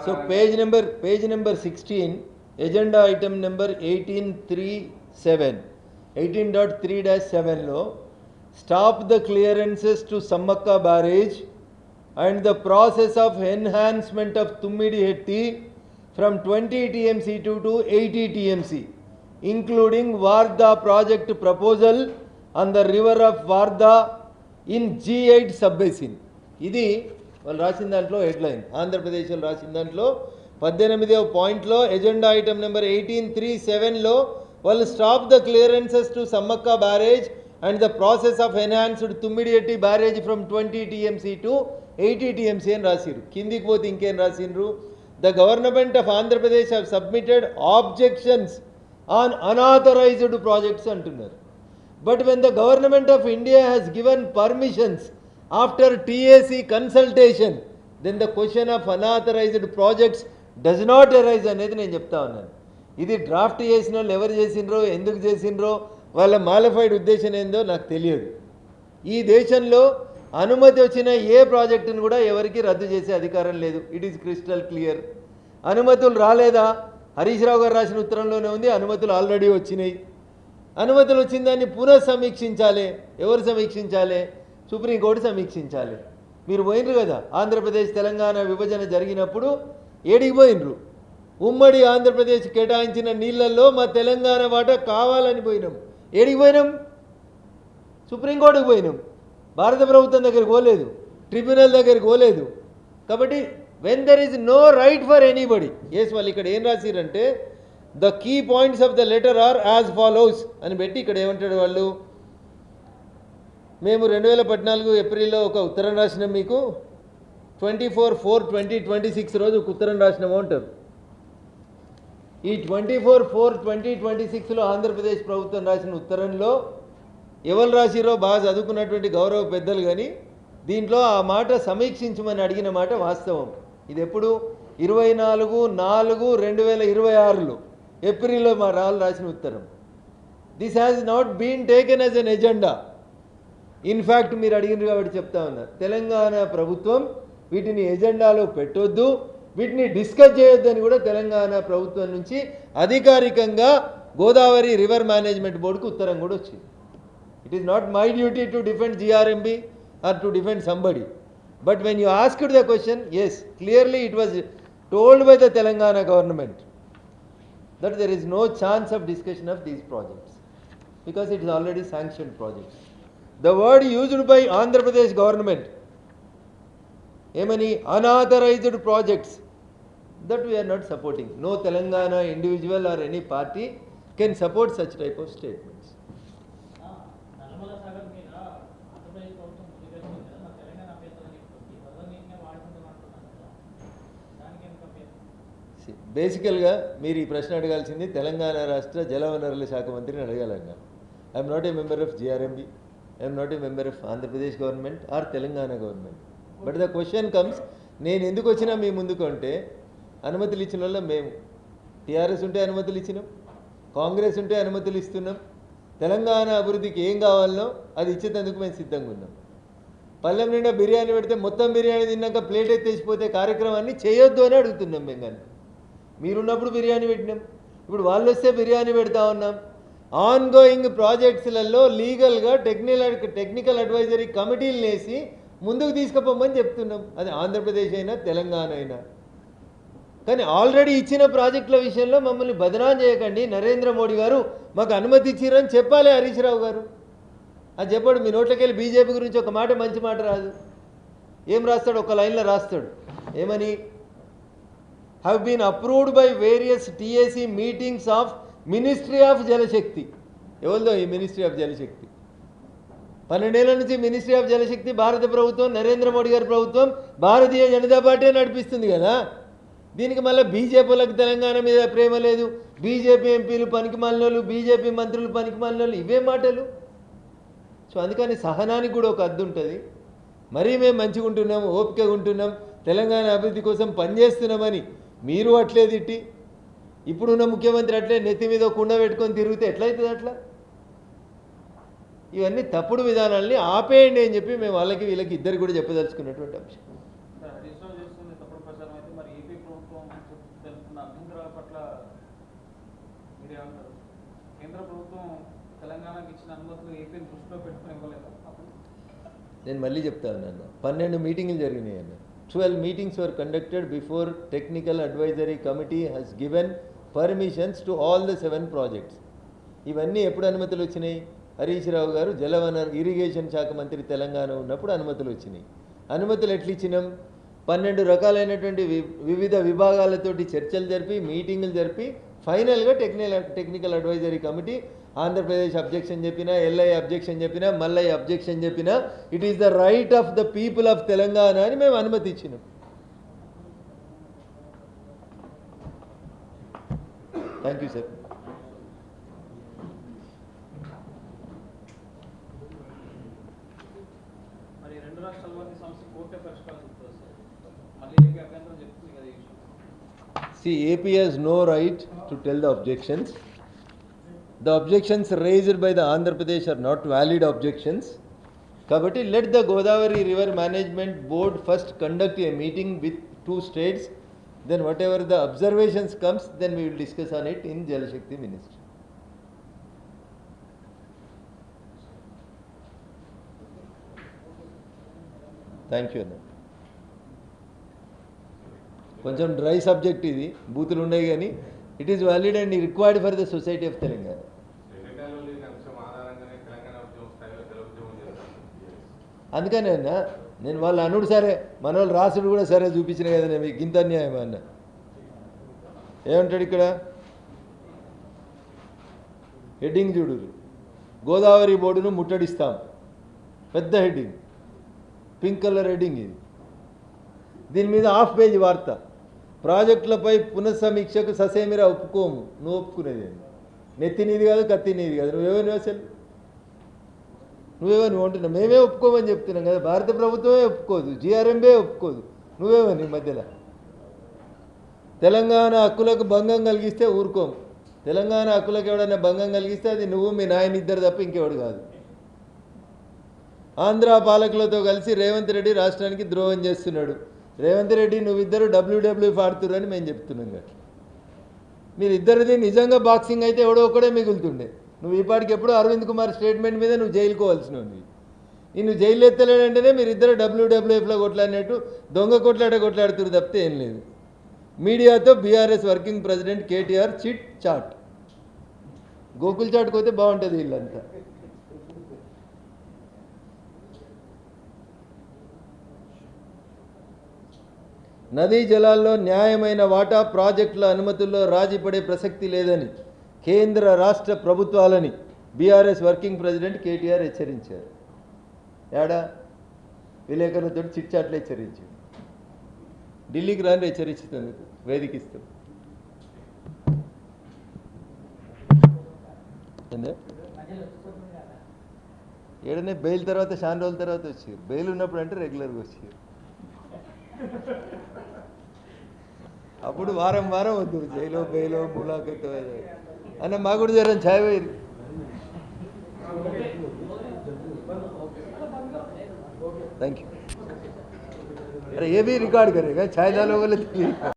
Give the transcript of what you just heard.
So page number 16, agenda item number 18.3.7, 18.3-7 lo, stop the clearances to Sammakka barrage and the process of enhancement of Tummidi Hetti from 20 TMC to 80 TMC, including Wardha project proposal on the river of Wardha in G8 sub-basin. ఇది వాళ్ళు రాసిన దాంట్లో headline, ఆంధ్రప్రదేశ్లో రాసిన దాంట్లో 18వ పాయింట్లో agenda item number 18.3.7లో వాళ్ళు stop the clearances to Sammakka barrage and the process of enhanced Tummidihatti barrage from 20 TMC to 80 TMC అని రాసిరు. కిందికి పోతే ఇంకేం రాసిండ్రు, the government of Andhra Pradesh have submitted objections on unauthorised projects అంటున్నారు. But when the government of India has given permissions after TAC consultation, then the question of unauthorized projects does not arise అనేది నేను చెప్తా ఉన్నాను. ఇది డ్రాఫ్ట్ చేసిన వాళ్ళు ఎవరు చేసినరో, ఎందుకు చేసినరో, వాళ్ళ మాలిఫైడ్ ఉద్దేశం ఏందో నాకు తెలియదు. ఈ దేశంలో అనుమతి వచ్చిన ఏ ప్రాజెక్టును కూడా ఎవరికి రద్దు చేసే అధికారం లేదు. It is crystal clear. అనుమతులు రాలేదా, హరీష్ రావు గారు రాసిన ఉత్తరంలోనే ఉంది, అనుమతులు ఆల్రెడీ వచ్చినాయి. అనుమతులు వచ్చిన దాన్ని పునః సమీక్షించాలి. ఎవరు సమీక్షించాలి? సుప్రీంకోర్టు సమీక్షించాలి. మీరు పోయినరు కదా, ఆంధ్రప్రదేశ్ తెలంగాణ విభజన జరిగినప్పుడు ఏడికి పోయినరు? ఉమ్మడి ఆంధ్రప్రదేశ్ కేటాయించిన నీళ్ళల్లో మా తెలంగాణ వాటా కావాలని పోయినాం. ఏడికి పోయినాం? సుప్రీంకోర్టుకు పోయినాం. భారత ప్రభుత్వం దగ్గరికి పోలేదు, ట్రిబ్యునల్ దగ్గరికి పోలేదు. కాబట్టి when there is no right for anybody. Yes, వాళ్ళు ఇక్కడ ఏం రాసిరంటే the key points of the letter are as follows అని పెట్టి ఇక్కడ ఏమంటాడు వాళ్ళు, మేము 2014 ఏప్రిల్లో ఒక ఉత్తరం రాసినాం, మీకు 24/4/2026 రోజు ఒక ఉత్తరం రాసినాము అంటారు. ఈ 24/4/2026లో ఆంధ్రప్రదేశ్ ప్రభుత్వం రాసిన ఉత్తరంలో ఎవరు రాసిరో బాగా చదువుకున్నటువంటి గౌరవ పెద్దలు, కానీ దీంట్లో ఆ మాట సమీక్షించమని అడిగిన మాట వాస్తవం. ఇది ఎప్పుడు 24/4/2026లో ఏప్రిల్లో మా రాసిన ఉత్తరం. This has not been taken as an agenda. In fact మీరు అడిగినారు కాబట్టి చెప్తా ఉన్నారు, తెలంగాణ ప్రభుత్వం వీటిని ఎజెండాలో పెట్టొద్దు, వీటిని డిస్కస్ చేయొద్దని కూడా తెలంగాణ ప్రభుత్వం నుంచి అధికారికంగా గోదావరి రివర్ మేనేజ్మెంట్ బోర్డుకు ఉత్తరం కూడా వచ్చింది. It is not my duty to defend GRMB or to defend somebody, but when you asked the question, yes, clearly it was told by the Telangana government that there is no chance of discussion of these projects because it is already sanctioned projects. The word used by Andhra Pradesh government, emani unauthorized projects, that we are not supporting. No Telangana individual or any party can support such type of statements. బేసికల్గా మీరు ఈ ప్రశ్న అడగాల్సింది తెలంగాణ రాష్ట్ర జలవనరుల శాఖ మంత్రిని అడగాలంగా. I'm not a member of GRMB, I'm not a member of Andhra Pradesh government or Telangana government. But the question comes, నేను ఎందుకు వచ్చినా మీ ముందుకు అంటే, అనుమతులు ఇచ్చిన వల్ల మేము TRS ఉంటే అనుమతులు ఇచ్చినాం, కాంగ్రెస్ ఉంటే అనుమతులు ఇస్తున్నాం. తెలంగాణ అభివృద్ధికి ఏం కావాలనో అది ఇచ్చేందుకు మేము సిద్ధంగా ఉన్నాం. పల్లెం నిండా బిర్యానీ పెడితే మొత్తం బిర్యానీ తిన్నాక ప్లేట్ ఎత్తేసిపోతే కార్యక్రమాన్ని చేయొద్దు అని అడుగుతున్నాం మేము. కానీ మీరున్నప్పుడు బిర్యానీ పెట్టినాం, ఇప్పుడు వాళ్ళు వస్తే బిర్యానీ పెడతా ఉన్నాం. ఆన్గోయింగ్ ప్రాజెక్ట్స్లలో లీగల్గా టెక్నికల్ అడ్వైజరీ కమిటీలు వేసి ముందుకు తీసుకుపోమని చెప్తున్నాం. అది ఆంధ్రప్రదేశ్ అయినా తెలంగాణ అయినా. కానీ ఆల్రెడీ ఇచ్చిన ప్రాజెక్టుల విషయంలో మమ్మల్ని బదనాం చేయకండి. నరేంద్ర మోడీ గారు మాకు అనుమతి ఇచ్చిరని చెప్పాలి హరీష్ రావు గారు. అది చెప్పాడు, మీ నోట్లకెళ్ళి బీజేపీ గురించి ఒక మాట మంచి మాట రాదు. ఏం రాస్తాడు, ఒక లైన్లో రాస్తాడు, ఏమని, have been approved by various TAC meetings of Ministry of Jalashakti. ఎవరిదో ఈ మినిస్ట్రీ ఆఫ్ జలశక్తి? 12 ఏళ్ల నుంచి మినిస్ట్రీ ఆఫ్ జలశక్తి భారత ప్రభుత్వం, నరేంద్ర మోడీ గారి ప్రభుత్వం, భారతీయ జనతా పార్టీ నడిపిస్తుంది కదా. దీనికి మళ్ళీ బీజేపీలకు తెలంగాణ మీద ప్రేమ లేదు, బీజేపీ ఎంపీలు పనికిమాలినోళ్ళు, బీజేపీ మంత్రులు పనికిమాలినోళ్ళు, ఇవే మాటలు. సో అందుకని సహనానికి కూడా ఒక అద్దు ఉంటుంది. మరీ మేము మంచిగా ఉంటున్నాం, ఓపికగా ఉంటున్నాం, తెలంగాణ అభివృద్ధి కోసం పనిచేస్తున్నామని మీరు అట్లే తిట్టి, ఇప్పుడున్న ముఖ్యమంత్రి అట్లే నెత్తి మీద కుండ పెట్టుకొని తిరిగితే ఎట్లయితుంది? అట్లా ఇవన్నీ తప్పుడు విధానాలని ఆపేయండి అని చెప్పి మేము వాళ్ళకి వీళ్ళకి ఇద్దరు కూడా చెప్పదలుచుకున్నటువంటి అంశం. ప్రభుత్వం తెలుపుతున్న అభ్యంతరాల పట్ల మీరేమంటారు? కేంద్ర ప్రభుత్వం తెలంగాణకి ఇచ్చిన అనుమతులు ఏపీని దృష్టిలో పెట్టుకుని ఇవ్వలేదా అప్పుడు? నేను మళ్ళీ చెప్తాను అన్న, 12 మీటింగ్లు జరిగినాయి అన్న. 12 meetings were conducted before technical advisory committee has given permissions to all the 7 projects. ఇవన్నీ ఎప్పుడు అనుమతులు వచ్చినాయి? హరీష్ రావు గారు జలవనరు ఇరిగేషన్ శాఖ మంత్రి తెలంగాణ ఉన్నప్పుడు అనుమతులు వచ్చినాయి. అనుమతులు ఎట్లా ఇచ్చినాం? 12 రకాలైనటువంటి వివిధ విభాగాలతోటి చర్చలు జరిపి మీటింగులు జరిపి ఫైనల్గా technical advisory committee Andhra Pradesh objection చెప్పినా, ఎల్ఐ అబ్జెక్షన్ చెప్పినా, మల్లయ్య అబ్జెక్షన్ చెప్పినా it is the right of the people of Telangana అని మేము అనుమతి ఇచ్చినాం. Thank you sir. మరి రెండు రాష్ట్రాల మధ్య సమస్య కోర్టే పరిష్కరిస్తుంది సార్. మళ్ళీ ఏపీ అభ్యంతరం చెప్తుంది కదా ఈ విషయం. See, AP has no right to tell the objections. The objections raised by the Andhra Pradesh are not valid objections. Kabatti, let the Godavari River Management Board first conduct a meeting with 2 states. Then whatever the observations comes, then we will discuss on it in Jal Shakti Ministry. Thank you. కొంచెం dry subject ఇది, బూతులు ఉన్నాయి కానీ it is valid and required for the society of Telangana. అందుకనే అన్న నేను వాళ్ళు అనుడు సరే, మన వాళ్ళు రాసుడు కూడా సరే చూపించిన కదా మీకు ఇంత అన్యాయం అన్న. ఏమంటాడు ఇక్కడ హెడ్డింగ్ చూడు, గోదావరి బోర్డును ముట్టడిస్తాం, పెద్ద హెడ్డింగ్, పింక్ కలర్ హెడ్డింగ్ ఇది. దీని మీద హాఫ్ పేజీ వార్త, ప్రాజెక్టులపై పునఃసమీక్షకు ససేమిరా ఒప్పుకోము. నువ్వు ఒప్పుకునేది నెత్తి నీది కాదు, కత్తి నీది కాదు. నువ్వేమని అసలు నువ్వేమని అంటున్నావు? మేమే ఒప్పుకోమని చెప్తున్నాం కదా. భారత ప్రభుత్వమే ఒప్పుకోదు, జిఆర్ఎంబే ఒప్పుకోదు. నువ్వేమని మధ్యలో తెలంగాణ హక్కులకు భంగం కలిగిస్తే ఊరుకోము. తెలంగాణ హక్కులకు ఎవడైనా భంగం కలిగిస్తే అది నువ్వు మీ నాయన ఇద్దరు తప్ప ఇంకెవడు కాదు. ఆంధ్ర పాలకులతో కలిసి రేవంత్ రెడ్డి రాష్ట్రానికి ద్రోహం చేస్తున్నాడు. రేవంత్ రెడ్డి నువ్విద్దరు WWF ఆడుతున్నారు అని మేము చెప్తున్నాం కదా. మీరు ఇద్దరిది నిజంగా బాక్సింగ్ అయితే ఎవడో ఒకడే మిగులుతుండే. నువ్వు ఈ పాటికి ఎప్పుడో అరవింద్ కుమార్ స్టేట్మెంట్ మీద నువ్వు జైలుకోవాల్సినవి. నిన్ను జైలు ఎత్తలేడంటేనే మీరు ఇద్దరు WWFలో కొట్లాడినట్టు దొంగ కొట్లాడుతున్నారు తప్పితే ఏం లేదు. మీడియాతో BRS working president KTR chit chat. Gokul చాట్కి పోతే బాగుంటుంది వీళ్ళంతా. నదీ జలాల్లో న్యాయమైన వాటా ప్రాజెక్టుల అనుమతుల్లో రాజీ పడే ప్రసక్తి లేదని కేంద్ర రాష్ట్ర ప్రభుత్వాలని బీఆర్ఎస్ వర్కింగ్ ప్రెసిడెంట్ కేటీఆర్ హెచ్చరించారు. ఏడా విలేకరులతో చిట్చాట్లు హెచ్చరించారు. ఢిల్లీకి రాని హెచ్చరిస్తుంది, వేదికిస్తాం. ఏడనే బెయిల్ తర్వాత చాలా రోజుల తర్వాత వచ్చారు. బెయిల్ ఉన్నప్పుడు అంటే రెగ్యులర్గా వచ్చారు. అప్పుడు వారం వద్దు, జైలో బెయిలో ములాఖత్ అన్న మా కూడా జరం ఛాయ్ పోయి. Thank you. अरे ये भी रिकॉर्ड करेगा, चाय डालो बोले तो